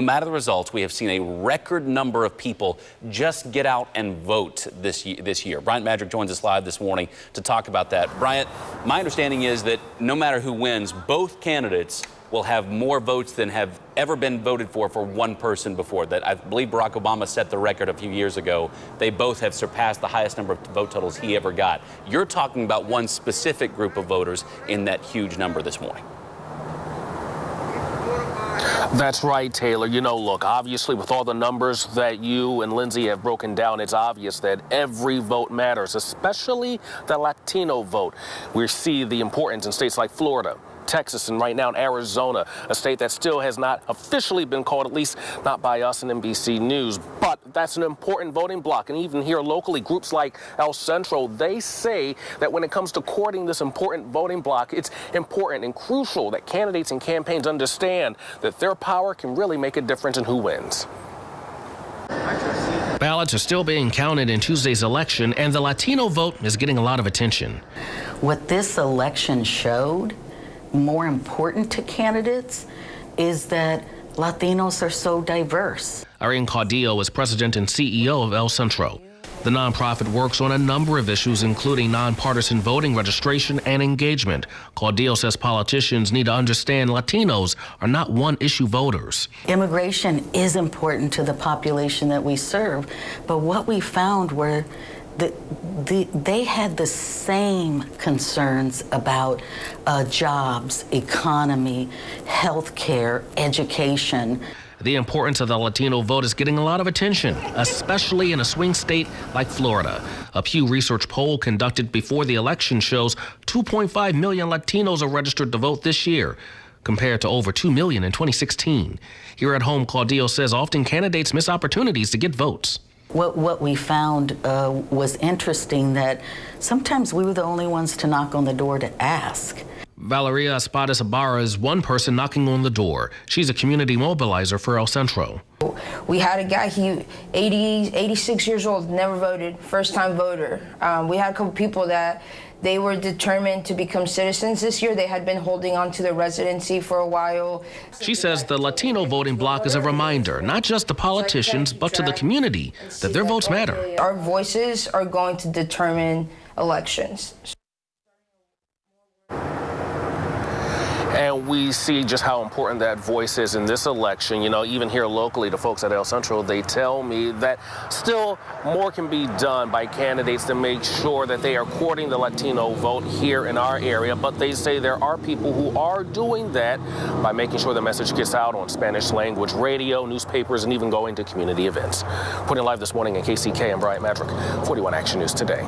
matter the results, we have seen a record number of people just get out and vote this year. Bryant Madrick joins us live this morning to talk about that. Bryant, my understanding is that no matter who wins, both candidates will have more votes than have ever been voted for one person before. That I believe Barack Obama set the record a few years ago. They both have surpassed the highest number of vote totals he ever got. You're talking about one specific group of voters in that huge number this morning. That's right, Taylor. You know, look, obviously with all the numbers that you and Lindsay have broken down, it's obvious that every vote matters, especially the Latino vote. We see the importance in states like Florida, Texas, and right now in Arizona, a state that still has not officially been called, at least not by us and NBC News. But that's an important voting bloc. And even here locally, groups like El Centro, they say that when it comes to courting this important voting bloc, it's important and crucial that candidates and campaigns understand that their power can really make a difference in who wins. Ballots are still being counted in Tuesday's election, and the Latino vote is getting a lot of attention. What this election showed, more important to candidates, is that Latinos are so diverse. Irene Caudillo is president and CEO of El Centro. The nonprofit works on a number of issues, including nonpartisan voting registration and engagement. Caudillo says politicians need to understand Latinos are not one-issue voters. Immigration is important to the population that we serve, but what we found were they had the same concerns about jobs, economy, health care, education. The importance of the Latino vote is getting a lot of attention, especially in a swing state like Florida. A Pew Research poll conducted before the election shows 2.5 million Latinos are registered to vote this year, compared to over 2 million in 2016. Here at home, Caudillo says often candidates miss opportunities to get votes. What we found was interesting, that sometimes we were the only ones to knock on the door to ask. Valeria Espadas Ibarra is one person knocking on the door. She's a community mobilizer for El Centro. We had a guy, 86 years old, never voted, first-time voter. We had a couple people that they were determined to become citizens this year. They had been holding on to their residency for a while. She says the Latino voting bloc is a reminder, not just to politicians, but to the community, that their votes matter. Our voices are going to determine elections. And we see just how important that voice is in this election. You know, even here locally, the folks at El Centro, they tell me that still more can be done by candidates to make sure that they are courting the Latino vote here in our area. But they say there are people who are doing that by making sure the message gets out on Spanish language radio, newspapers, and even going to community events. Reporting live this morning in KCK, I'm Bryant Madrick, 41 Action News Today.